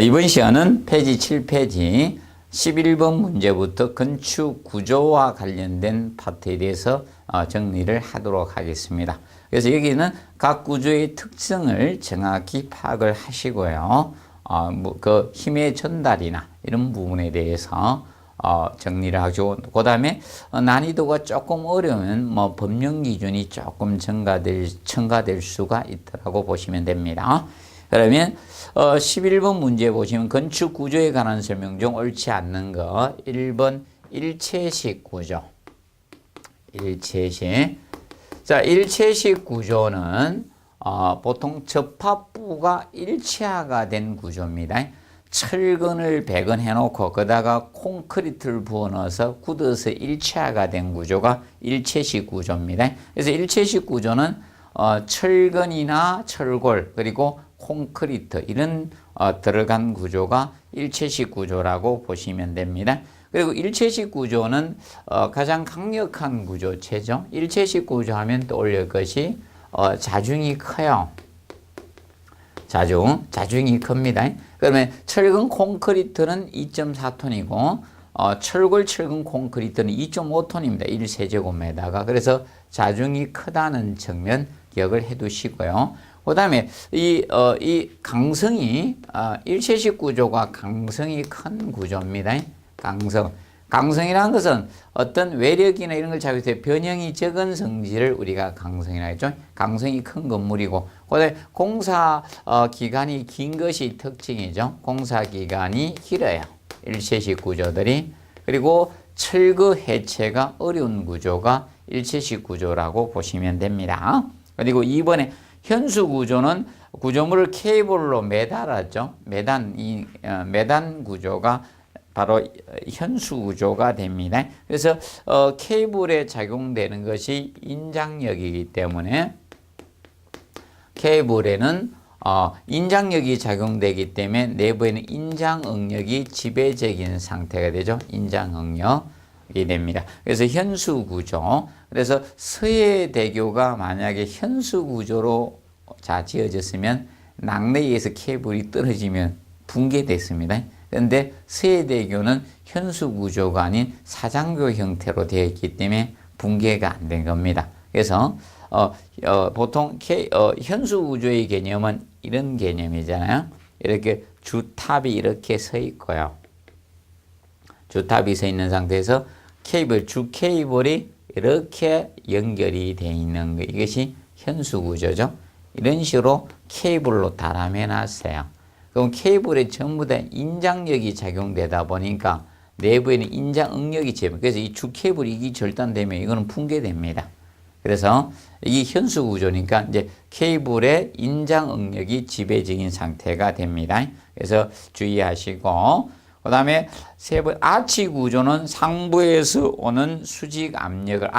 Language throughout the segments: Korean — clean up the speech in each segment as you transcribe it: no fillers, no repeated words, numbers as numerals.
이번 시간은 페이지 7페이지 11번 문제부터 건축 구조와 관련된 파트에 대해서 정리를 하도록 하겠습니다. 그래서 여기는 각 구조의 특성을 정확히 파악을 하시고요. 그 힘의 전달이나 이런 부분에 대해서 정리를 하죠. 그 다음에 난이도가 조금 어려우면 법령 기준이 조금 첨가될 수가 있다고 보시면 됩니다. 그러면 11번 문제 보시면 건축 구조에 관한 설명 중 옳지 않는 거 1번 일체식 구조. 일체식. 자, 일체식 구조는 보통 접합부가 일체화가 된 구조입니다. 철근을 배건해 놓고 거기다가 콘크리트를 부어 넣어서 굳어서 일체화가 된 구조가 일체식 구조입니다. 그래서 일체식 구조는 철근이나 철골 그리고 콘크리트 이런 들어간 구조가 일체식 구조라고 보시면 됩니다. 그리고 일체식 구조는 가장 강력한 구조체죠. 일체식 구조하면 떠올릴 것이 자중이 커요. 자중이 큽니다. 그러면 철근 콘크리트는 2.4톤이고 철골 철근 콘크리트는 2.5톤입니다. 1세제곱미터가. 그래서 자중이 크다는 측면 기억을 해 두시고요. 그 다음에 이 강성이 일체식 구조가 강성이 큰 구조입니다. 강성이라는 것은 어떤 외력이나 이런 걸 잡을 때 변형이 적은 성질을 우리가 강성이라고 했죠. 강성이 큰 건물이고, 그다음에 공사 기간이 긴 것이 특징이죠. 공사 기간이 길어요. 일체식 구조들이. 그리고 철거 해체가 어려운 구조가 일체식 구조라고 보시면 됩니다. 그리고 이번에 현수 구조는 구조물을 케이블로 매달았죠. 매단 구조가 바로 현수 구조가 됩니다. 그래서 케이블에 작용되는 것이 인장력이기 때문에 케이블에는 인장력이 작용되기 때문에 내부에는 인장응력이 지배적인 상태가 되죠. 인장응력이 됩니다. 그래서 현수 구조. 그래서 서해대교가 만약에 현수 구조로 지어졌으면 낙뢰에 의해서 케이블이 떨어지면 붕괴됐습니다. 그런데 서해대교는 현수 구조가 아닌 사장교 형태로 되어 있기 때문에 붕괴가 안 된 겁니다. 그래서 보통 현수 구조의 개념은 이런 개념이잖아요. 이렇게 주탑이 이렇게 서 있고요. 주탑이 서 있는 상태에서 주 케이블이 이렇게 연결이 되어 있는 거, 이것이 현수 구조죠. 이런 식으로 케이블로 달아매 놨어요. 그럼 케이블에 전부 다 인장력이 작용되다 보니까 내부에는 인장응력이 제공. 그래서 이 주 케이블이 이게 절단되면 이거는 붕괴됩니다. 그래서 이 현수 구조니까 이제 케이블의 인장응력이 지배적인 상태가 됩니다. 그래서 주의하시고, 그 다음에 세 번 아치 구조는 상부에서 오는 수직 압력을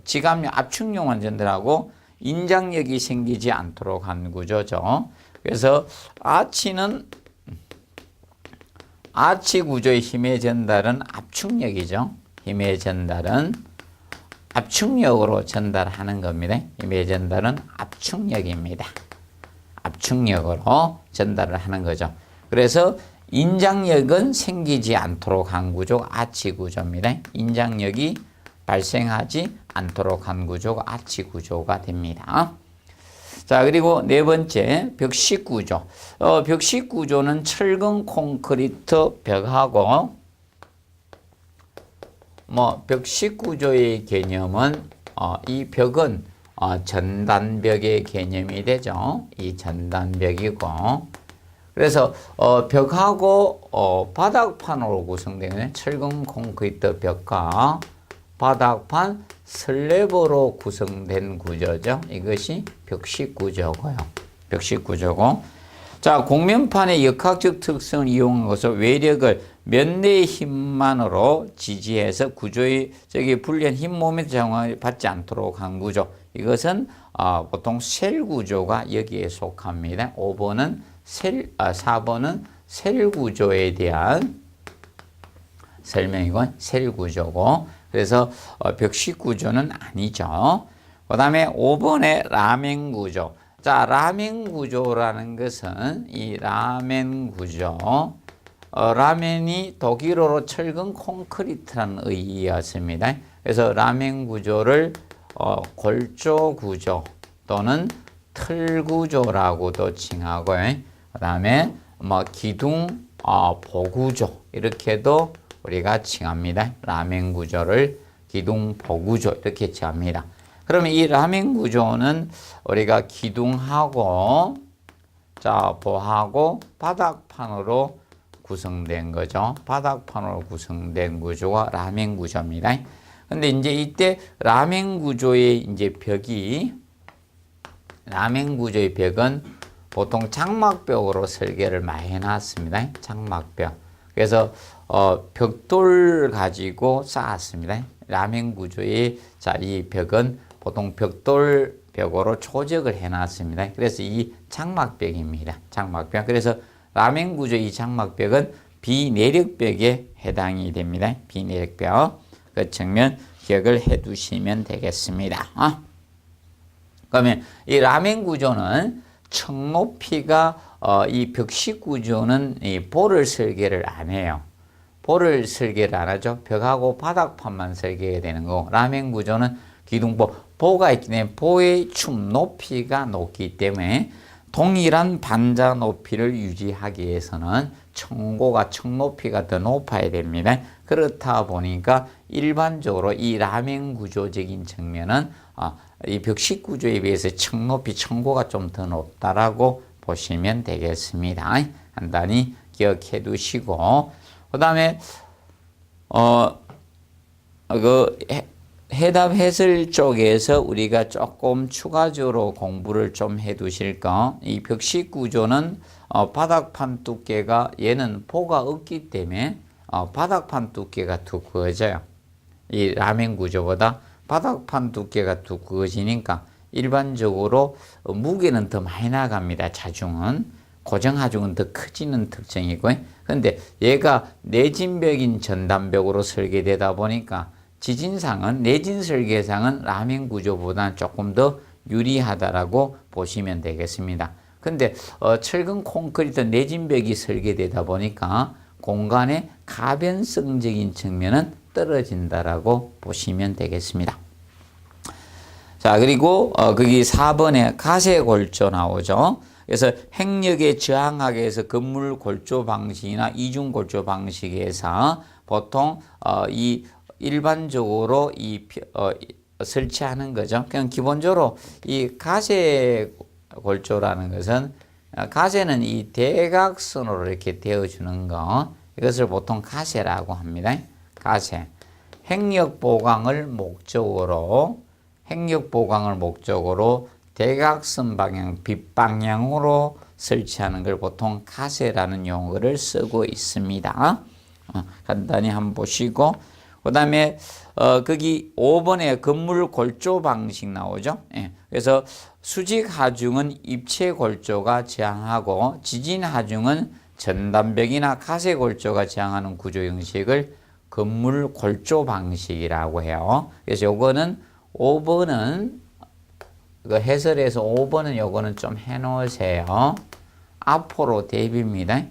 지압력 압축력만 전달하고 인장력이 생기지 않도록 한 구조죠. 그래서 아치 구조의 힘의 전달은 압축력이죠. 힘의 전달은 압축력으로 전달하는 겁니다. 힘의 전달은 압축력입니다. 압축력으로 전달을 하는 거죠. 그래서 인장력은 생기지 않도록 한 구조가 아치 구조입니다. 인장력이 발생하지 않도록 한 구조가 아치 구조가 됩니다. 자, 그리고 네 번째 벽식 구조. 벽식 구조는 철근 콘크리트 벽하고 벽식 구조의 개념은 이 벽은 전단벽의 개념이 되죠. 이 전단벽이고, 그래서 벽하고 바닥판으로 구성되는 철근 콘크리트 벽과 바닥판 슬래브로 구성된 구조죠. 이것이 벽식 구조고요. 벽식 구조고. 자, 곡면판의 역학적 특성을 이용한 것으로 외력을 면내의 힘만으로 지지해서 구조의 불리한 힘 모멘트 작용을 받지 않도록 한 구조. 이것은 보통 셀 구조가 여기에 속합니다. 4번은 셀 구조에 대한 설명이고 셀 구조고, 그래서 벽식 구조는 아니죠. 그 다음에 5번의 라멘 구조. 자, 라멘 구조라는 것은 이 라멘 구조, 라멘이 독일어로 철근 콘크리트라는 의의였습니다. 그래서 라멘 구조를 골조 구조 또는 틀 구조라고도 칭하고, 그다음에 뭐 기둥 보구조 이렇게도 우리가 칭합니다. 라멘 구조를 기둥 보구조 이렇게 칭합니다. 그러면 이 라멘 구조는 우리가 기둥하고 보하고 바닥판으로 구성된 거죠. 바닥판으로 구성된 구조가 라멘 구조입니다. 근데 이제 이때 라멘 구조의 벽은 보통 장막벽으로 설계를 많이 해놨습니다. 장막벽. 그래서 벽돌 가지고 쌓았습니다. 라멘 구조의 이 벽은 보통 벽돌벽으로 초적을 해놨습니다. 그래서 이 장막벽입니다. 장막벽. 그래서 라멘 구조 이 장막벽은 비내력벽에 해당이 됩니다. 비내력벽. 그 측면 기억을 해 두시면 되겠습니다. 그러면 이 라멘 구조는 층 높이가 이 벽식 구조는 이 볼을 설계를 안 해요. 볼을 설계를 안 하죠. 벽하고 바닥판만 설계가 되는 거고, 라멘 구조는 기둥보, 보가 있기 때문에 보의 춤 높이가 높기 때문에 동일한 반자 높이를 유지하기 위해서는 층고가 층 높이가 더 높아야 됩니다. 그렇다 보니까 일반적으로 이 라멘 구조적인 측면은 이 벽식 구조에 비해서 층 높이, 층고가 좀 더 높다라고 보시면 되겠습니다. 간단히 기억해 두시고, 그 다음에 해답 해설 쪽에서 우리가 조금 추가적으로 공부를 좀 해 두실 거, 이 벽식 구조는 바닥판 두께가, 얘는 보가 없기 때문에 바닥판 두께가 두꺼워져요. 이 라멘 구조보다 바닥판 두께가 두꺼워지니까 일반적으로 무게는 더 많이 나갑니다. 자중은. 고정하중은 더 커지는 특징이고, 근데 얘가 내진벽인 전단벽으로 설계되다 보니까 지진상은, 내진 설계상은 라멘 구조보다는 조금 더 유리하다라고 보시면 되겠습니다. 근데 철근 콘크리트 내진벽이 설계되다 보니까 공간의 가변성적인 측면은 떨어진다라고 보시면 되겠습니다. 자, 그리고 거기 4번에 가세골조 나오죠. 그래서 행력에 저항하기 위해서 건물 골조 방식이나 이중 골조 방식에서 보통 이 일반적으로 설치하는 거죠. 그냥 기본적으로 이 가세 골조라는 것은, 가세는 이 대각선으로 이렇게 되어주는 거, 이것을 보통 가세라고 합니다. 가세. 행력 보강을 목적으로 대각선 방향, 빗방향으로 설치하는 걸 보통 가세라는 용어를 쓰고 있습니다. 간단히 한번 보시고, 그 다음에 거기 5번에 건물 골조 방식 나오죠. 그래서 수직 하중은 입체 골조가 지향하고 지진 하중은 전단벽이나 가세 골조가 지향하는 구조 형식을 건물 골조 방식이라고 해요. 그래서 요거는 5번은 그 해설에서 5번은 요거는 좀 해놓으세요. 앞으로 대비입니다.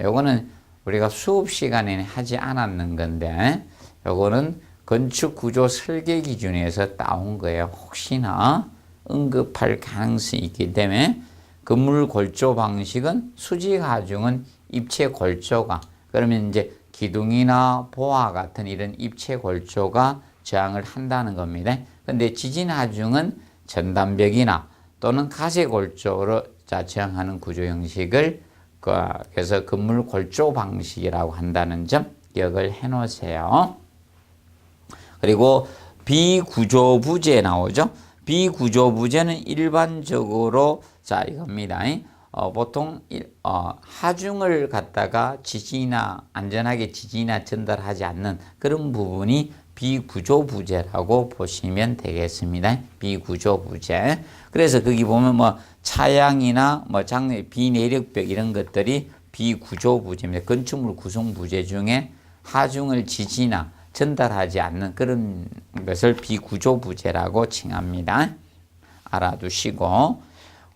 요거는 우리가 수업 시간에는 하지 않았는 건데, 요거는 건축 구조 설계 기준에서 따온 거예요. 혹시나 언급할 가능성이 있기 때문에 건물 골조 방식은 수직 하중은 입체 골조가, 그러면 이제 기둥이나 보와 같은 이런 입체 골조가 저항을 한다는 겁니다. 근데 지진 하중은 전단벽이나 또는 가세 골조로 저항하는 구조 형식을 그래서 건물 골조 방식이라고 한다는 점 기억을 해 놓으세요. 그리고 비구조 부재 나오죠. 비구조 부재는 일반적으로 이겁니다. 보통 하중을 갖다가 안전하게 지진이나 전달하지 않는 그런 부분이 비구조 부재라고 보시면 되겠습니다. 비구조 부재. 그래서 거기 보면 차양이나 비내력벽 이런 것들이 비구조 부재입니다. 건축물 구성 부재 중에 하중을 지지나 전달하지 않는 그런 것을 비구조 부재라고 칭합니다. 알아두시고,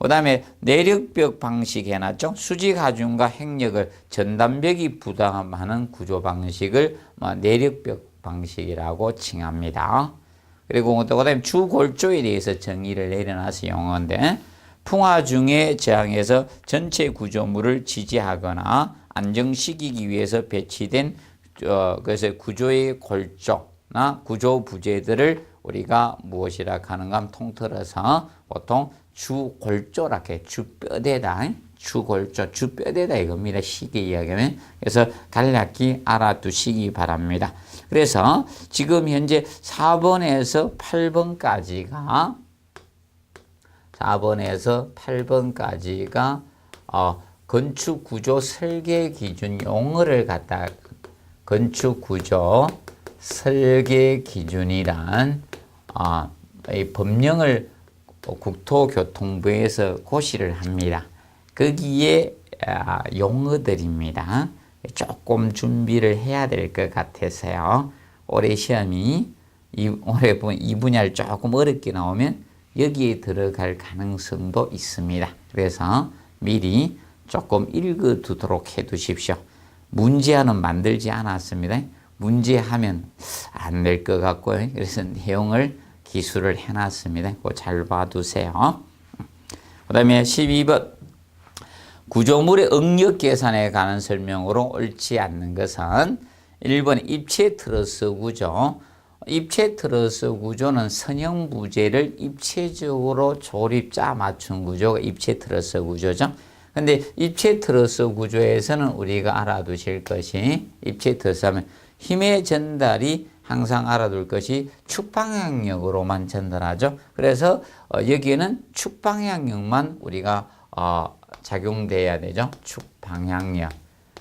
그다음에 내력벽 방식 해놨죠. 수직 하중과 행력을 전단벽이 부담하는 구조 방식을 내력벽 방식이라고 칭합니다. 그리고 그다음에 주골조에 대해서 정의를 내려놔서 용어인데 풍화중의 저항에서 전체 구조물을 지지하거나 안정시키기 위해서 배치된 그래서 구조의 골조나 구조 부재들을 우리가 무엇이라 하는가 하면 통틀어서 보통 주골조라게 주뼈대다 주골조 주뼈대다 이겁니다. 쉽게 이야기하면. 그래서 간략히 알아두시기 바랍니다. 그래서 지금 현재 4번에서 8번까지가 건축 구조 설계 기준 용어를 갖다 건축 구조 설계 기준이란 이 법령을 국토교통부에서 고시를 합니다. 거기에 용어들입니다. 조금 준비를 해야 될 것 같아서요. 올해 시험이 올해 이 분야를 조금 어렵게 나오면 여기에 들어갈 가능성도 있습니다. 그래서 미리 조금 읽어두도록 해두십시오. 문제안은 만들지 않았습니다. 문제하면 안 될 것 같고요. 그래서 내용을 기술을 해놨습니다. 그거 잘 봐두세요. 그 다음에 12번 구조물의 응력 계산에 관한 설명으로 옳지 않는 것은 1번 입체 트러스 구조. 입체 트러스 구조는 선형 부재를 입체적으로 조립 짜 맞춘 구조가 입체 트러스 구조죠. 근데 입체 트러스 구조에서는 우리가 알아두실 것이 입체 트러스 하면 힘의 전달이 항상 알아둘 것이 축방향력으로만 전달하죠. 그래서 여기에는 축방향력만 우리가 작용돼야 되죠. 축방향력.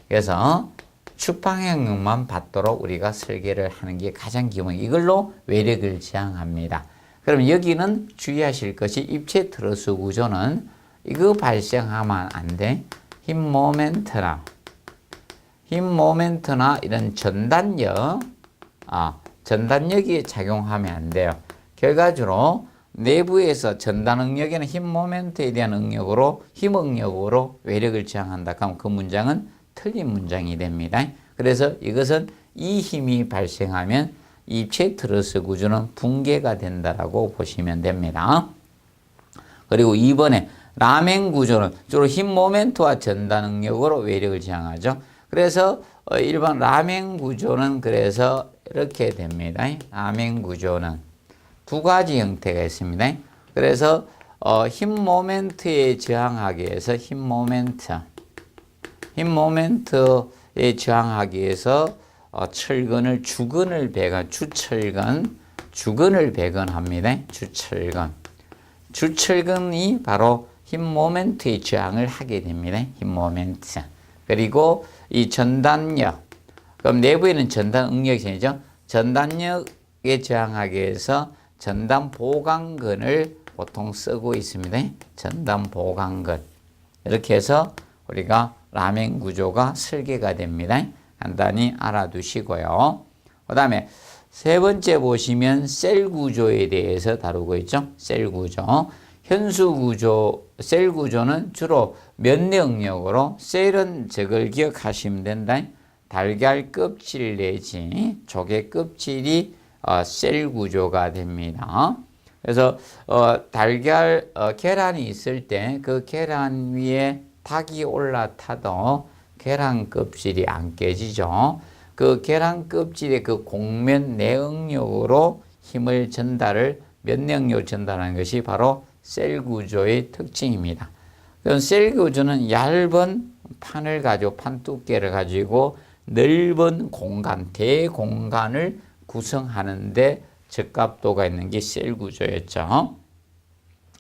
그래서 축방향력만 받도록 우리가 설계를 하는 게 가장 기본. 이걸로 외력을 지향합니다. 그럼 여기는 주의하실 것이 입체 트러스 구조는 이거 발생하면 안 돼. 힘 모멘트나 이런 전단력이 작용하면 안 돼요. 결과적으로 내부에서 전단 응력에는 힘 모멘트에 대한 응력으로 힘 응력으로 외력을 지향한다. 그럼 그 문장은 틀린 문장이 됩니다. 그래서 이것은 이 힘이 발생하면 입체 트러스 구조는 붕괴가 된다라고 보시면 됩니다. 그리고 2번에 라멘 구조는 주로 힘 모멘트와 전단 응력으로 외력을 지향하죠. 그래서 1번 라멘 구조는 그래서 이렇게 됩니다. 라멘 구조는 두 가지 형태가 있습니다. 그래서 힘 모멘트에 저항하기 위해서 힘 모멘트에 저항하기 위해서 철근을 주근을 배건합니다. 주철근이 바로 힘 모멘트의 저항을 하게 됩니다. 힘 모멘트. 그리고 이 전단력. 그럼 내부에는 전단 응력이죠. 전단력에 저항하기 위해서 전단 보강근을 보통 쓰고 있습니다. 전단 보강근. 이렇게 해서 우리가 라멘 구조가 설계가 됩니다. 간단히 알아두시고요. 그 다음에 세 번째 보시면 셀 구조에 대해서 다루고 있죠. 셀 구조. 현수 구조, 셀 구조는 주로 면내 응력으로 셀은 저걸 기억하시면 된다. 달걀 껍질 내지 조개 껍질이 셀 구조가 됩니다. 그래서 계란이 있을 때 그 계란 위에 닭이 올라타도 계란 껍질이 안 깨지죠. 그 계란 껍질의 그 공면 내응력으로 힘을 면내응력을 전달하는 것이 바로 셀 구조의 특징입니다. 그럼 셀 구조는 얇은 판 두께를 가지고 넓은 공간, 대공간을 구성하는데 적합도가 있는 게 셀 구조였죠.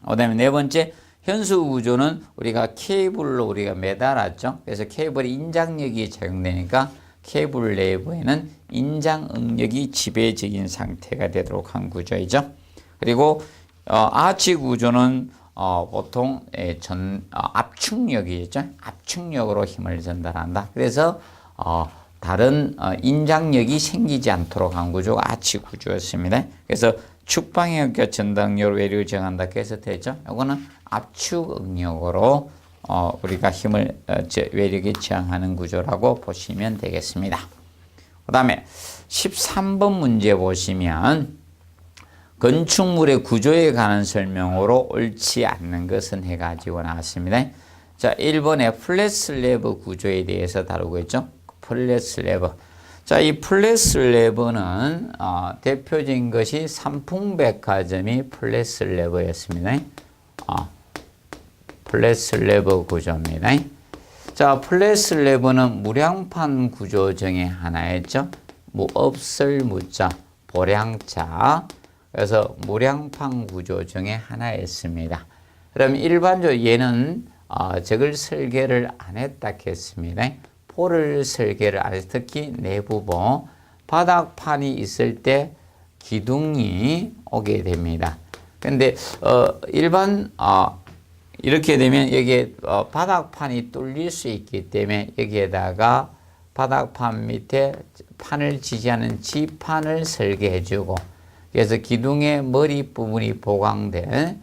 그 다음에 네 번째, 현수 구조는 우리가 케이블로 우리가 매달았죠. 그래서 케이블에 인장력이 적용되니까 케이블 내부에는 인장 응력이 지배적인 상태가 되도록 한 구조이죠. 그리고 아치 구조는 보통 압축력이죠. 압축력으로 힘을 전달한다. 그래서 다른 인장력이 생기지 않도록 한 구조가 아치 구조였습니다. 그래서 축방향과 전당력으로 외력을 정한다 해서 되죠. 이거는 압축 응력으로 우리가 힘을 외력이 저항하는 구조라고 보시면 되겠습니다. 그 다음에 13번 문제 보시면 건축물의 구조에 관한 설명으로 옳지 않는 것은 해가지고 나왔습니다. 자, 1번에 플랫 슬래브 구조에 대해서 다루고 있죠. 플랫 슬래브. 자, 이 플랫 슬래브는 대표적인 것이 삼풍백화점이 플랫 슬래브였습니다. 플랫 슬래브 구조입니다. 자, 플랫 슬래브는 무량판 구조 중에 하나였죠. 없을 무자, 보량자. 그래서 무량판 구조 중에 하나였습니다. 그럼 일반적으로 얘는 저걸 설계를 안 했다 했습니다. 포를 설계를 안 해서 특히 내부부 바닥판이 있을 때 기둥이 오게 됩니다. 근데 일반 이렇게 되면 여기에 바닥판이 뚫릴 수 있기 때문에 여기에다가 바닥판 밑에 판을 지지하는 지판을 설계해 주고, 그래서 기둥의 머리 부분이 보강된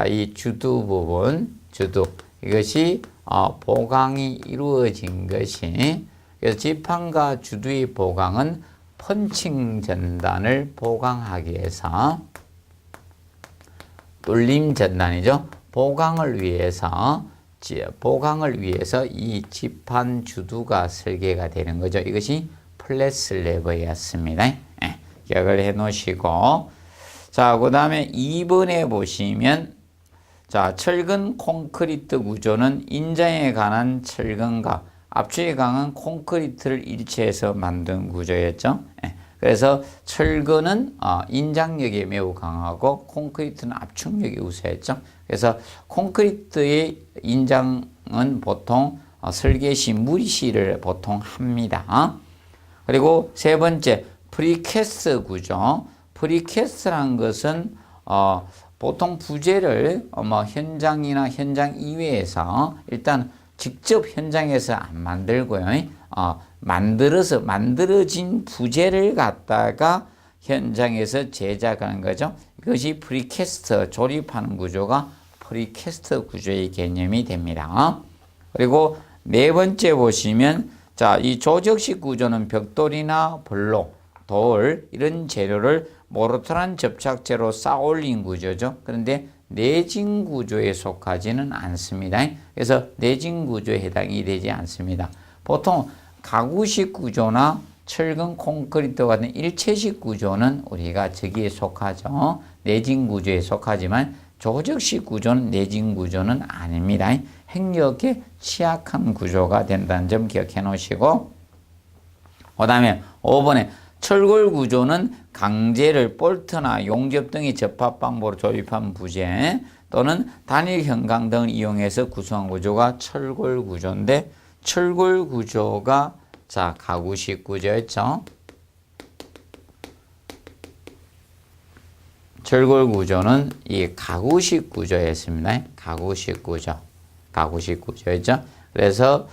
이 주두 부분, 주두 이것이 보강이 이루어진 것이, 그래서 지판과 주두의 보강은 펀칭 전단을 보강하기 위해서, 뚫림 전단이죠. 보강을 위해서 이 지판 주두가 설계가 되는 거죠. 이것이 플랫 슬래브였습니다. 기억을 해 놓으시고, 자, 그 다음에 2번에 보시면, 자, 철근 콘크리트 구조는 인장에 관한 철근과 압축에 강한 콘크리트를 일체해서 만든 구조였죠. 그래서 철근은 인장력이 매우 강하고 콘크리트는 압축력이 우수했죠. 그래서 콘크리트의 인장은 보통 설계시 무리시를 보통 합니다. 그리고 세 번째, 프리캐스트 구조. 프리캐스트란 것은 보통 부재를 현장이나 현장 이외에서 일단 직접 현장에서 안 만들고요. 만들어진 부재를 갖다가 현장에서 제작하는 거죠. 이것이 프리캐스트, 조립하는 구조가 프리캐스트 구조의 개념이 됩니다. 그리고 네 번째 보시면, 자, 이 조적식 구조는 벽돌이나 블록, 돌 이런 재료를 모르토란 접착제로 쌓아올린 구조죠. 그런데 내진 구조에 속하지는 않습니다. 그래서 내진 구조에 해당이 되지 않습니다. 보통 가구식 구조나 철근 콘크리트 같은 일체식 구조는 우리가 저기에 속하죠. 내진 구조에 속하지만 조적식 구조는 내진 구조는 아닙니다. 행력에 취약한 구조가 된다는 점 기억해 놓으시고, 그 다음에 5번에 철골 구조는 강제를 볼트나 용접 등의 접합 방법으로 조립한 부재 또는 단일 현강 등을 이용해서 구성한 구조가 철골 구조인데, 철골 구조가 자, 가구식 구조였죠. 철골 구조는 이 가구식 구조였습니다. 가구식 구조였죠. 그래서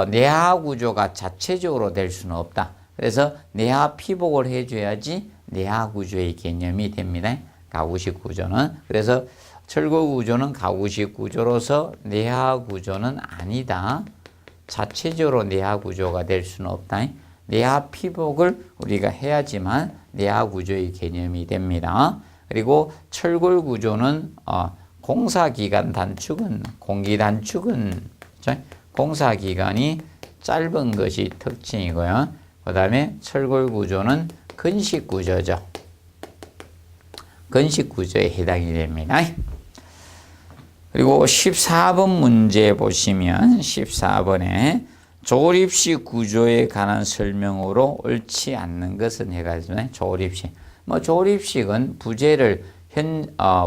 내하 구조가 자체적으로 될 수는 없다. 그래서 내하 피복을 해줘야지 내하 구조의 개념이 됩니다. 가구식 구조는. 그래서 철골 구조는 가구식 구조로서 내하 구조는 아니다. 자체적으로 내하 구조가 될 수는 없다. 내하 피복을 우리가 해야지만 내하 구조의 개념이 됩니다. 그리고 철골 구조는 공사기간 단축은, 공기 단축은, 공사기간이 짧은 것이 특징이고요. 그 다음에 철골 구조는 건식 구조죠. 건식 구조에 해당이 됩니다. 그리고 14번 문제 보시면 14번에 조립식 구조에 관한 설명으로 옳지 않는 것은 해가지고 조립식. 조립식은 부재를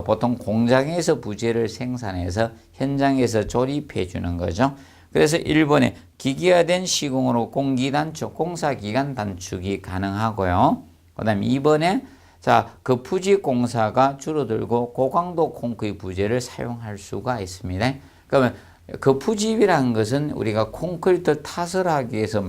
보통 공장에서 부재를 생산해서 현장에서 조립해 주는 거죠. 그래서 1번에 기계화된 시공으로 공기 단축, 공사 기간 단축이 가능하고요. 그 다음에 2번에 자, 그 부지 공사가 줄어들고 고강도 콘크리트 부재를 사용할 수가 있습니다. 그러면 그 부집이라는 것은 우리가 콘크리트 탓을 하기 위해서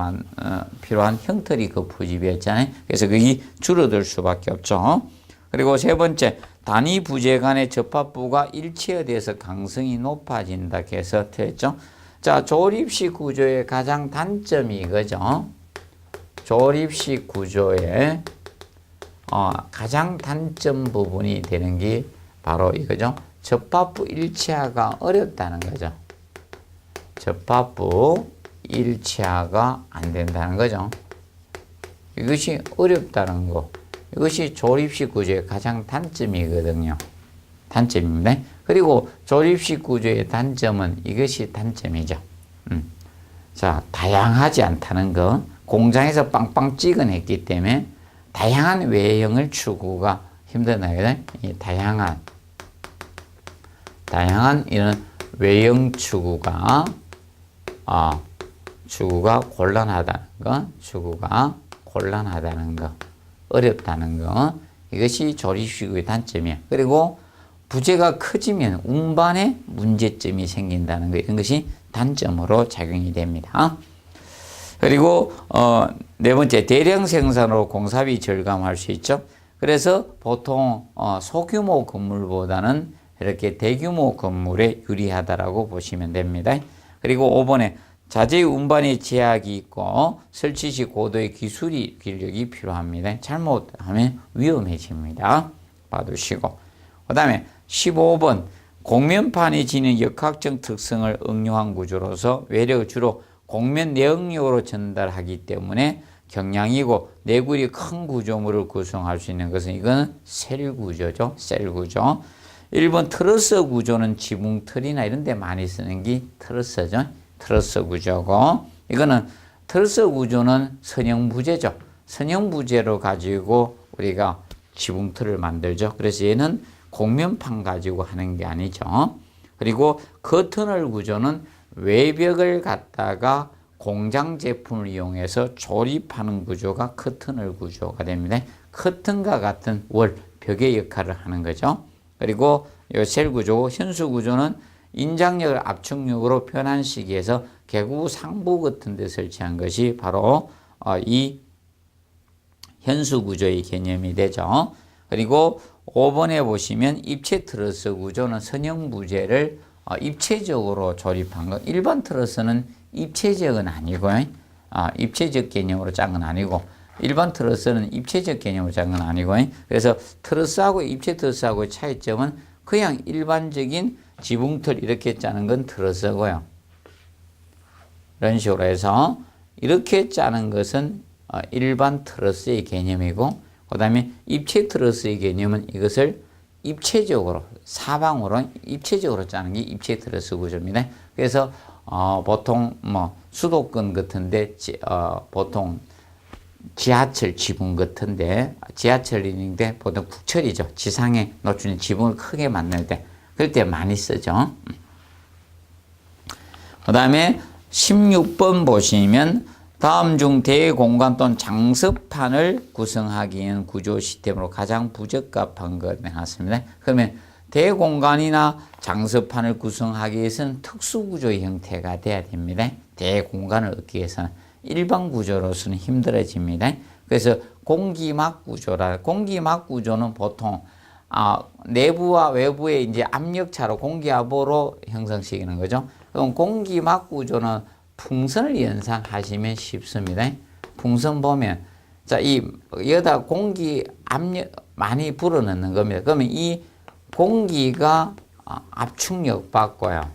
필요한 형틀이 그 부집이었잖아요. 그래서 그게 줄어들 수밖에 없죠. 그리고 세 번째, 단위 부재 간의 접합부가 일체화돼서 강성이 높아진다 해서 틀렸죠. 자, 조립식 구조의 가장 단점이 이거죠. 조립식 구조의 가장 단점 부분이 되는 게 바로 이거죠. 접합부 일체화가 어렵다는 거죠. 접합부 일체화가 안 된다는 거죠. 이것이 어렵다는 거. 이것이 조립식 구조의 가장 단점이거든요. 단점입니다. 그리고 조립식 구조의 단점은 이것이 단점이죠. 자, 다양하지 않다는 거. 공장에서 빵빵 찍어냈기 때문에 다양한 외형을 추구가 힘드나요? 다양한 이런 외형 추구가 곤란하다는 거, 어렵다는 거. 이것이 조립식의 단점이에요. 그리고 부재가 커지면 운반에 문제점이 생긴다는 거, 이런 것이 단점으로 작용이 됩니다. 그리고 네 번째, 대량 생산으로 공사비 절감할 수 있죠. 그래서 보통 소규모 건물보다는 이렇게 대규모 건물에 유리하다라고 보시면 됩니다. 그리고 5번에 자재 운반에 제약이 있고 설치 시 고도의 기술력이 필요합니다. 잘못하면 위험해집니다. 봐두시고. 그 다음에 15번, 곡면판이 지닌 역학적 특성을 응용한 구조로서 외력을 주로 곡면 내응력으로 전달하기 때문에 경량이고 내구리 큰 구조물을 구성할 수 있는 것은 이거는 셀 구조죠. 셀 구조. 1번 트러스 구조는 지붕틀이나 이런 데 많이 쓰는 게 트러스죠. 트러스 구조고, 이거는 트러스 구조는 선형부재죠. 선형부재로 가지고 우리가 지붕틀을 만들죠. 그래서 얘는 곡면판 가지고 하는 게 아니죠. 그리고 커튼홀 구조는 외벽을 갖다가 공장 제품을 이용해서 조립하는 구조가 커튼홀 구조가 됩니다. 커튼과 같은 월, 벽의 역할을 하는 거죠. 그리고 이 셀 구조, 현수 구조는 인장력을 압축력으로 변환시키해서 개구 상부 같은 데 설치한 것이 바로 이 현수 구조의 개념이 되죠. 그리고 5번에 보시면 입체 트러스 구조는 선형 부재를 입체적으로 조립한 것. 일반 트러스는 입체적은 아니고요. 입체적 개념으로 짠 건 아니고, 일반 트러스는 입체적 개념으로 짠 건 아니고요. 그래서 트러스하고 입체 트러스하고의 차이점은 그냥 일반적인 지붕틀 이렇게 짜는 건 트러스고요. 이런 식으로 해서 이렇게 짜는 것은 일반 트러스의 개념이고, 그 다음에 입체 트러스의 개념은 이것을 입체적으로, 사방으로 입체적으로 짜는 게 입체 트러스 구조입니다. 그래서 보통 수도권 같은데 보통 지하철 지붕 같은데, 지하철인데 보통 국철이죠. 지상에 놓치는 지붕을 크게 만들 때, 그럴 때 많이 쓰죠. 그 다음에 16번 보시면 다음 중 대공간 또는 장습판을 구성하기에는 구조 시스템으로 가장 부적합한 것 나왔습니다. 그러면 대공간이나 장습판을 구성하기 위해서는 특수구조의 형태가 돼야 됩니다. 대공간을 얻기 위해서는 일반 구조로서는 힘들어집니다. 그래서 공기막 구조는 보통 내부와 외부의 이제 압력차로 공기압으로 형성시키는 거죠. 그럼 공기막 구조는 풍선을 연상하시면 쉽습니다. 풍선 보면, 자, 여기다 공기 압력 많이 불어넣는 겁니다. 그러면 이 공기가 압축력 받고요.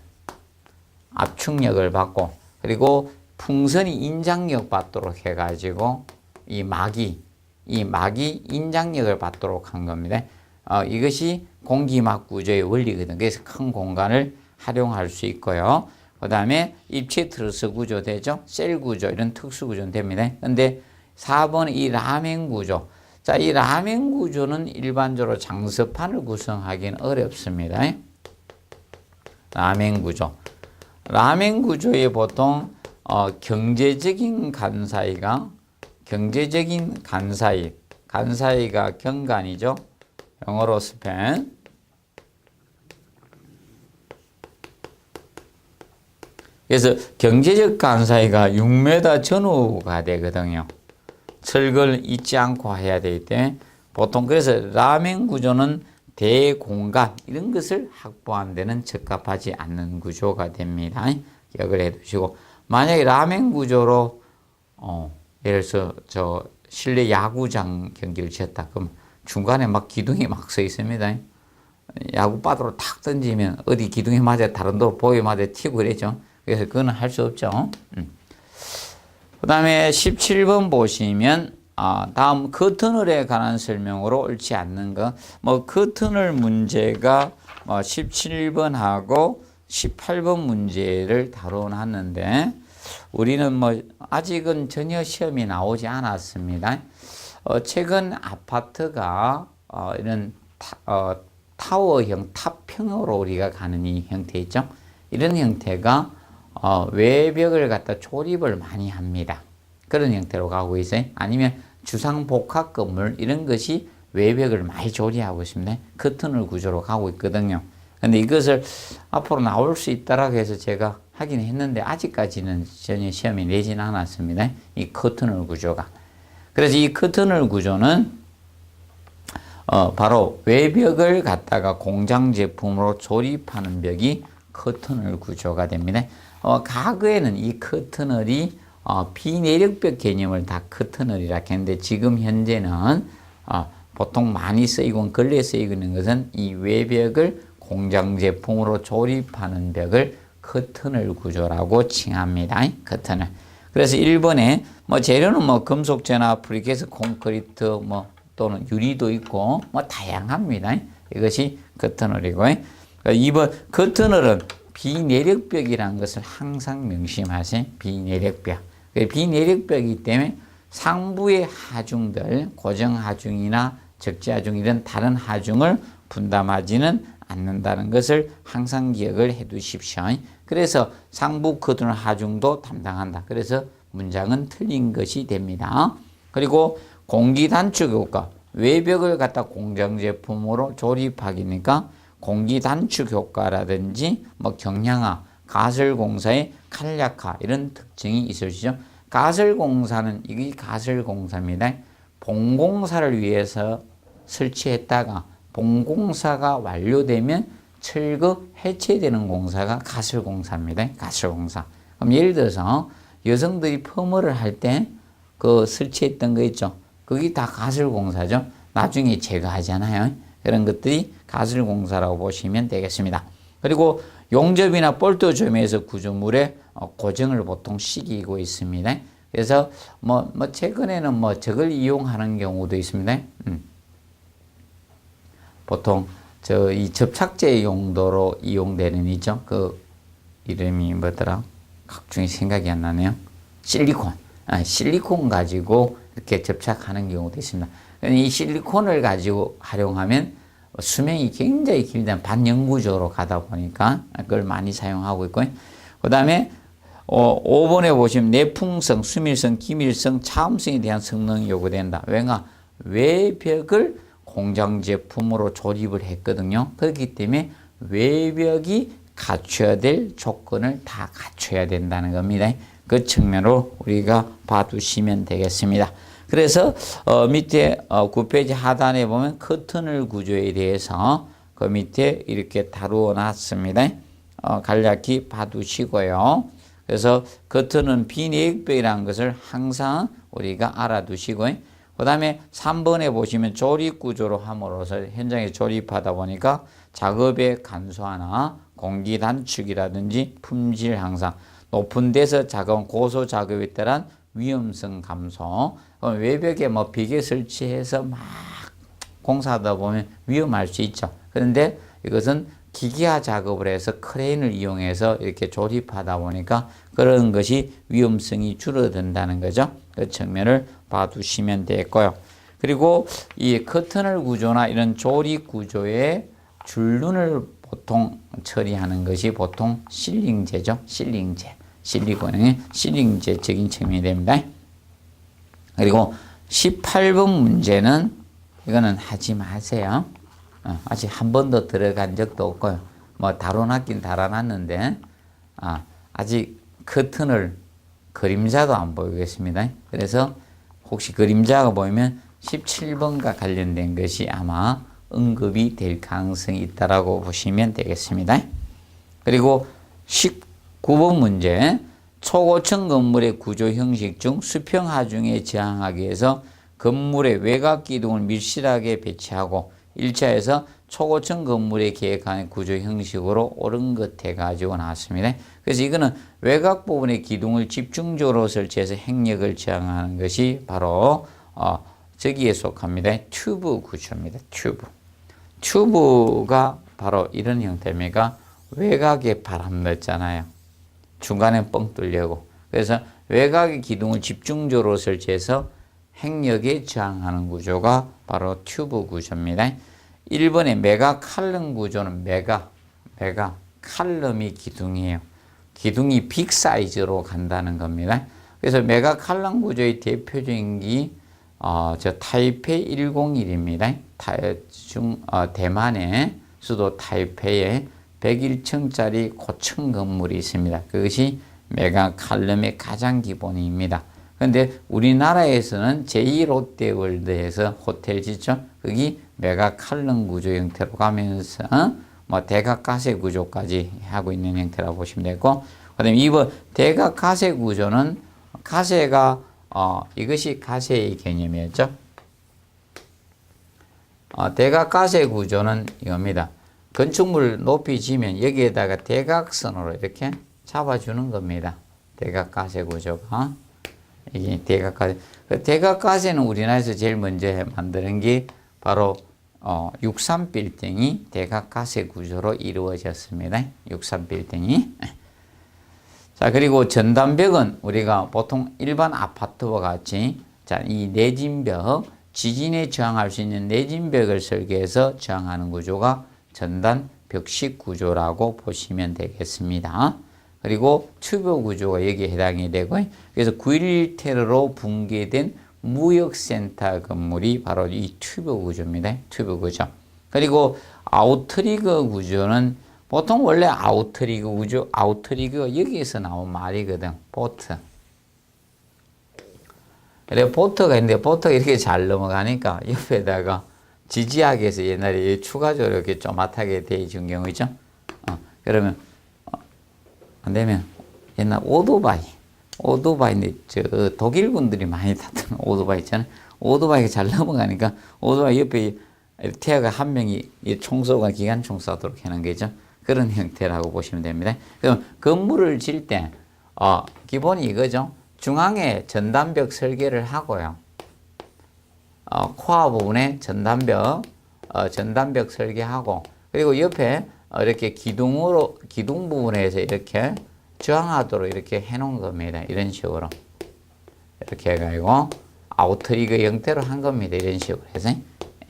압축력을 받고, 그리고 풍선이 인장력 받도록 해가지고 이 막이 인장력을 받도록 한 겁니다. 이것이 공기막 구조의 원리거든요. 그래서 큰 공간을 활용할 수 있고요. 그 다음에 입체 트러스 구조 되죠. 셀 구조, 이런 특수 구조는 됩니다. 근데 4번 이 라멘 구조. 자, 이 라멘 구조는 일반적으로 장습판을 구성하기는 어렵습니다. 라멘 구조에 보통 경제적인 간사이가 경간이죠. 영어로 스팬. 그래서 경제적 간사이가 6m 전후가 되거든요. 철근 잊지 않고 해야 되기 때문에 보통 그래서 라멘 구조는 대공간 이런 것을 확보하는 데는 적합하지 않는 구조가 됩니다. 기억을 해 두시고, 만약에 라멘 구조로 예를 들어서 저 실내 야구장 경기를 지었다 그러면 중간에 막 기둥이 막 서 있습니다. 야구 바드로 탁 던지면 어디 기둥에 맞아 다른 도 보에 맞아 튀고 그러죠. 그래서 그거는 할 수 없죠. 그 다음에 17번 보시면 다음 커튼홀에 관한 설명으로 옳지 않는 거, 뭐 커튼홀 문제가 17번하고 18번 문제를 다뤄놨는데 우리는 뭐 아직은 전혀 시험이 나오지 않았습니다. 최근 아파트가 이런 타워형 탑형으로 우리가 가는 이 형태 있죠. 이런 형태가 외벽을 갖다 조립을 많이 합니다. 그런 형태로 가고 있어요. 아니면 주상복합 건물 이런 것이 외벽을 많이 조리하고 있습니다. 커튼홀 구조로 가고 있거든요. 근데 이것을 앞으로 나올 수 있다라고 해서 제가 하긴 했는데 아직까지는 전혀 시험이 내지는 않았습니다. 이 커튼홀 구조가. 그래서 이 커튼홀 구조는 바로 외벽을 갖다가 공장 제품으로 조립하는 벽이 커튼홀 구조가 됩니다. 과거에는 이 커튼홀이 비내력벽 개념을 다 커튼홀이라 했는데 지금 현재는 보통 많이 쓰이고 근래 쓰이고 있는 것은 이 외벽을 공장 제품으로 조립하는 벽을 커튼홀 구조라고 칭합니다. 커튼홀. 그래서 1번에 재료는 금속재나 프리케이스 콘크리트 또는 유리도 있고 다양합니다. 이것이 커튼홀이고, 2번 커튼홀은 비내력벽이라는 것을 항상 명심하세요. 비내력벽. 비내력벽이기 때문에 상부의 하중들, 고정하중이나 적재하중 이런 다른 하중을 분담하지는 않는다는 것을 항상 기억을 해 두십시오. 그래서 상부 커튼홀 하중도 담당한다. 그래서 문장은 틀린 것이 됩니다. 그리고 공기 단축 효과, 외벽을 갖다 공장 제품으로 조립하기니까 공기 단축 효과라든지 경량화, 가설공사의 간략화 이런 특징이 있으시죠. 가설공사는 이게 가설공사입니다. 본공사를 위해서 설치했다가 본공사가 완료되면 철거 해체되는 공사가 가설공사입니다. 가설공사. 그럼 예를 들어서 여성들이 펌을 할 때 그 설치했던 거 있죠. 그게 다 가설공사죠. 나중에 제거하잖아요. 그런 것들이 가설공사라고 보시면 되겠습니다. 그리고 용접이나 볼트조임에서 구조물에 고정을 보통 시키고 있습니다. 그래서 최근에는 저걸 이용하는 경우도 있습니다. 보통 이 접착제 용도로 이용되는 이죠. 그 이름이 뭐더라? 각종이 생각이 안 나네요. 실리콘 가지고 이렇게 접착하는 경우도 있습니다. 이 실리콘을 가지고 활용하면 수명이 굉장히 길다. 반영구적으로 가다 보니까 그걸 많이 사용하고 있고요. 그 다음에 5번에 보시면 내풍성, 수밀성, 기밀성, 차음성에 대한 성능이 요구된다. 왜냐? 외벽을 공장 제품으로 조립을 했거든요. 그렇기 때문에 외벽이 갖춰야 될 조건을 다 갖춰야 된다는 겁니다. 그 측면으로 우리가 봐두시면 되겠습니다. 그래서 밑에 9페이지 하단에 보면 커튼홀 구조에 대해서 그 밑에 이렇게 다루어 놨습니다. 간략히 봐두시고요. 그래서 커튼은 비내역벽이라는 것을 항상 우리가 알아두시고요. 그 다음에 3번에 보시면 조립 구조로 함으로써 현장에 조립하다 보니까 작업의 간소화나 공기 단축이라든지 품질 향상, 높은 데서 작업, 고소 작업에 따른 위험성 감소. 외벽에 비계 설치해서 막 공사하다 보면 위험할 수 있죠. 그런데 이것은 기계화 작업을 해서 크레인을 이용해서 이렇게 조립하다 보니까 그런 것이 위험성이 줄어든다는 거죠. 그 측면을 봐두시면 되겠고요. 그리고 이 커튼홀 구조나 이런 조립 구조의 줄눈을 보통 처리하는 것이 보통 실링제죠. 실링제. 실리콘의 실링제적인 측면이 됩니다. 그리고 18번 문제는 이거는 하지 마세요. 아직 한 번도 들어간 적도 없고요. 다뤄놨긴 달아놨는데 아직 커튼을 그림자도 안 보이겠습니다. 그래서 혹시 그림자가 보이면 17번과 관련된 것이 아마 언급이 될 가능성이 있다라고 보시면 되겠습니다. 그리고 19번 문제. 초고층 건물의 구조 형식 중 수평 하중에 저항하기 위해서 건물의 외곽 기둥을 밀실하게 배치하고 1차에서 초고층 건물의 계획한 구조 형식으로 옳은 것 해가지고 나왔습니다. 그래서 이거는 외곽 부분의 기둥을 집중적으로 설치해서 행력을 저항하는 것이 바로 저기에 속합니다. 튜브 구조입니다. 튜브가 바로 이런 형태입니다. 외곽에 바람 넣었잖아요. 중간에 뻥 뚫려고. 그래서 외곽의 기둥을 집중적으로 설치해서 행력에 저항하는 구조가 바로 튜브 구조입니다. 1번의 메가 칼럼 구조는 메가 칼럼이 기둥이에요. 기둥이 빅 사이즈로 간다는 겁니다. 그래서 메가 칼럼 구조의 대표적인 게 타이페이 101입니다. 대만의 수도 타이페이에 101층짜리 고층 건물이 있습니다. 그것이 메가 칼럼의 가장 기본입니다. 그런데 우리나라에서는 제2롯데월드에서 호텔 짓죠. 거기 메가 칼럼 구조 형태로 가면서 대각가세 구조까지 하고 있는 형태라고 보시면 되고, 그다음에 2번 대각가세 구조는 가세가 이것이 가세의 개념이었죠. 대각가세 구조는 이겁니다. 건축물 높이 지면 여기에다가 대각선으로 이렇게 잡아주는 겁니다. 대각가세 구조가. 이게 대각가세. 대각가세는 우리나라에서 제일 먼저 만드는 게 바로 63빌딩이 대각가세 구조로 이루어졌습니다. 63빌딩이. 자, 그리고 전단벽은 우리가 보통 일반 아파트와 같이 이 내진벽, 지진에 저항할 수 있는 내진벽을 설계해서 저항하는 구조가 전단 벽식 구조라고 보시면 되겠습니다. 그리고 튜브 구조가 여기에 해당이 되고, 그래서 9.11 테러로 붕괴된 무역센터 건물이 바로 이 튜브 구조입니다. 튜브 구조. 그리고 아우트리거 구조는 보통 원래 아우트리거 구조, 아우트리거가 여기에서 나온 말이거든. 보트. 그래, 보트가 있는데 보트가 이렇게 잘 넘어가니까 옆에다가 지지하게 해서 옛날에 추가적으로 이렇게 쪼mat하게 되어준 경우 있죠. 그러면 안 되면 옛날 오토바이인데 독일 분들이 많이 탔던 오토바이 있잖아요. 오토바이가 잘 넘어가니까 오토바이 옆에 태아가 한 명이 총쏘가 기관총 쏘도록 하는 거죠. 그런 형태라고 보시면 됩니다. 그럼 건물을 질 때 기본이 이거죠. 중앙에 전단벽 설계를 하고요. 코어 부분에 전단벽 설계하고, 그리고 옆에 이렇게 기둥 부분에서 이렇게 저항하도록 이렇게 해놓은 겁니다. 이런 식으로. 이렇게 해가지고 아우트리거 형태로 한 겁니다. 이런 식으로 해서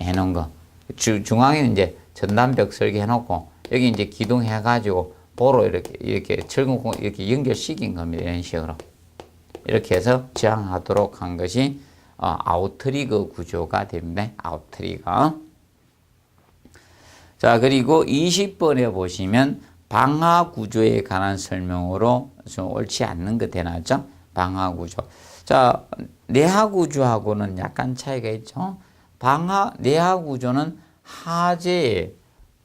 해놓은 거. 중앙에는 이제 전단벽 설계해놓고, 여기 이제 기둥 해가지고 보로 이렇게 철근 이렇게 연결시킨 겁니다. 이런 식으로. 이렇게 해서 저항하도록 한 것이 아우트리거 구조가 됩니다. 아우트리거. 자, 그리고 20번에 보시면 방화 구조에 관한 설명으로 좀 옳지 않는 것 해놨죠. 방화 구조. 자, 내화 구조하고는 약간 차이가 있죠. 내화 구조는 하재에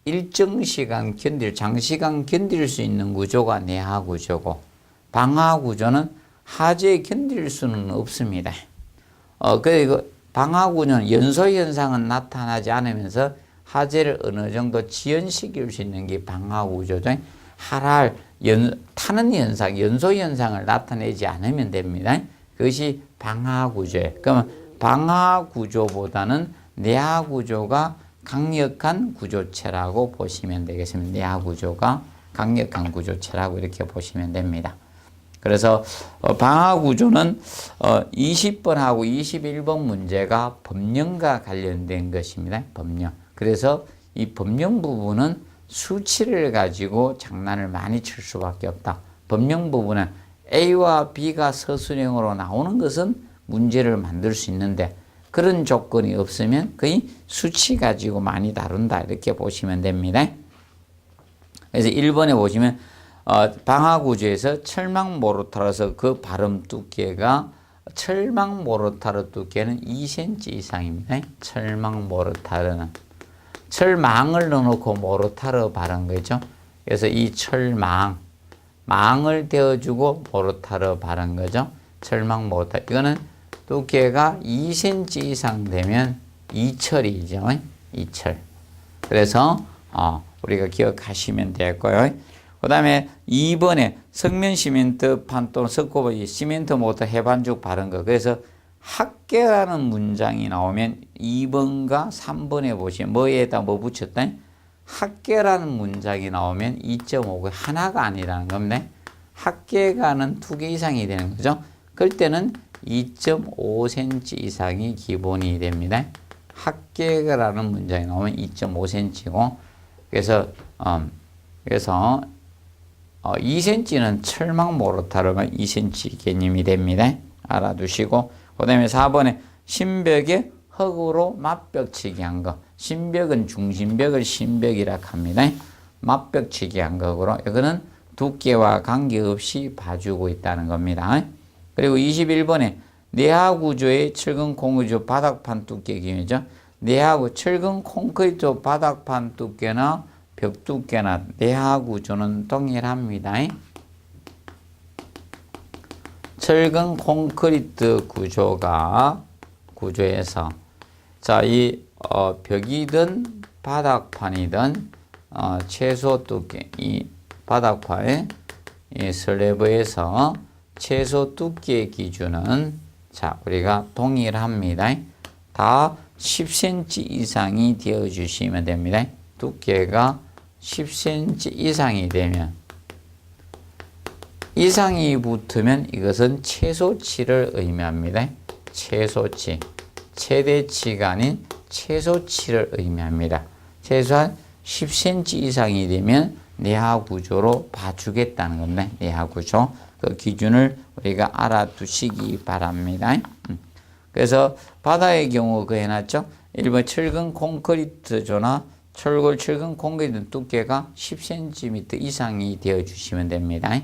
일정 시간 장시간 견딜 수 있는 구조가 내화 구조고, 방화 구조는 하재에 견딜 수는 없습니다. 그리고 방화 구조는 연소 현상은 나타나지 않으면서 하재를 어느 정도 지연시킬 수 있는 게 방화 구조죠. 타는 현상, 연소 현상을 나타내지 않으면 됩니다. 그것이 방화 구조예요. 그러면 방화 구조보다는 내화 구조가 강력한 구조체라고 보시면 되겠습니다. 내화 구조가 강력한 구조체라고 이렇게 보시면 됩니다. 그래서 방화 구조는 20번하고 21번 문제가 법령과 관련된 것입니다. 법령. 그래서 이 법령 부분은 수치를 가지고 장난을 많이 칠 수밖에 없다. 법령 부분은 A와 B가 서술형으로 나오는 것은 문제를 만들 수 있는데, 그런 조건이 없으면 거의 수치 가지고 많이 다룬다. 이렇게 보시면 됩니다. 그래서 1번에 보시면 방화 구조에서 철망 모르타라서 그 발음 두께가 철망 모르타르 두께는 2cm 이상입니다. 철망 모르타르는 철망을 넣어놓고 모르타르 바른 거죠. 그래서 이 철망 망을 대어주고 모르타르 바른 거죠. 철망 모르타르 이거는 두께가 2cm 이상 되면 이철이죠. 이철. 그래서 우리가 기억하시면 되고요. 그 다음에 2번에 석면 시멘트판 또는 석고보이 시멘트 모터 해반죽 바른 거. 그래서 학계라는 문장이 나오면 2번과 3번에 보시면 뭐에다 뭐 붙였다? 학계라는 문장이 나오면 2.5가 하나가 아니라는 겁니다. 학계가는 2개 이상이 되는 거죠. 그럴 때는 2.5cm 이상이 기본이 됩니다. 학계가라는 문장이 나오면 2.5cm고 그래서 2cm는 철망 모르타르가 2cm 개념이 됩니다. 알아두시고 그 다음에 4번에 신벽에 흙으로 맞벽치기 한 거. 신벽은 중심벽을 신벽이라 합니다. 맞벽치기 한 거고로 이거는 두께와 관계없이 봐주고 있다는 겁니다. 그리고 21번에 내하 구조의 철근 콘크리트 바닥판 두께 기준이죠. 내하구 철근 콘크리트 바닥판 두께나 벽 두께나 내하 구조는 동일합니다. 철근 콘크리트 구조에서 자, 이 벽이든 바닥판이든 최소 두께 이 바닥판의 이 슬래브에서 최소 두께 기준은 자, 우리가 동일합니다. 다 10cm 이상이 되어 주시면 됩니다. 두께가 10cm 이상이 되면 이상이 붙으면 이것은 최소치를 의미합니다. 최소치. 최대치가 아닌 최소치를 의미합니다. 최소한 10cm 이상이 되면 내하 구조로 봐주겠다는 겁니다. 내하 구조. 그 기준을 우리가 알아두시기 바랍니다. 그래서 바다의 경우 그 해놨죠. 1번 철근 콘크리트조나 철골 철근 콘크리트 두께가 10cm 이상이 되어 주시면 됩니다.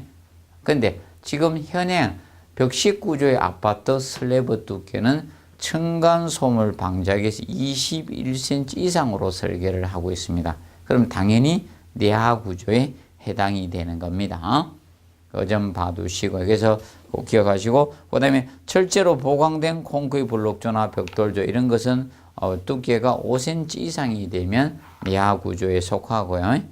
근데 지금 현행 벽식 구조의 아파트 슬래브 두께는 층간소물 방지하기 위해서 21cm 이상으로 설계를 하고 있습니다. 그럼 당연히 내하 구조에 해당이 되는 겁니다. 그 점 봐두시고 그래서 꼭 기억하시고 그 다음에 철제로 보강된 콘크리트 블록조나 벽돌조 이런 것은 두께가 5cm 이상이 되면 내하 구조에 속하고요.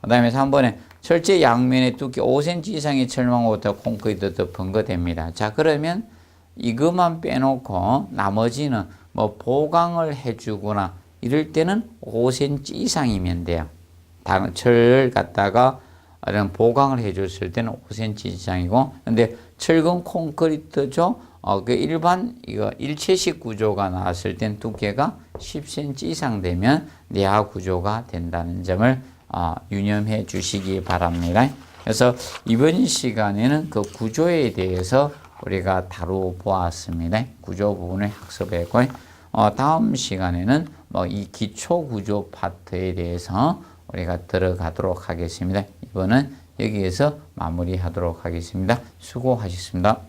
그 다음에 3번에 철제 양면의 두께 5cm 이상의 철망부터 콘크리트 덮은 거 됩니다. 자, 그러면 이것만 빼놓고 나머지는 뭐 보강을 해주거나 이럴 때는 5cm 이상이면 돼요. 철을 갖다가 이런 보강을 해줬을 때는 5cm 이상이고, 근데 철근 콘크리트죠. 그 일반 이거 일체식 구조가 나왔을 땐 두께가 10cm 이상 되면 내하 구조가 된다는 점을 유념해 주시기 바랍니다. 그래서 이번 시간에는 그 구조에 대해서 우리가 다루보았습니다. 구조 부분을 학습했고, 다음 시간에는 뭐 이 기초 구조 파트에 대해서 우리가 들어가도록 하겠습니다. 이번은 여기에서 마무리하도록 하겠습니다. 수고하셨습니다.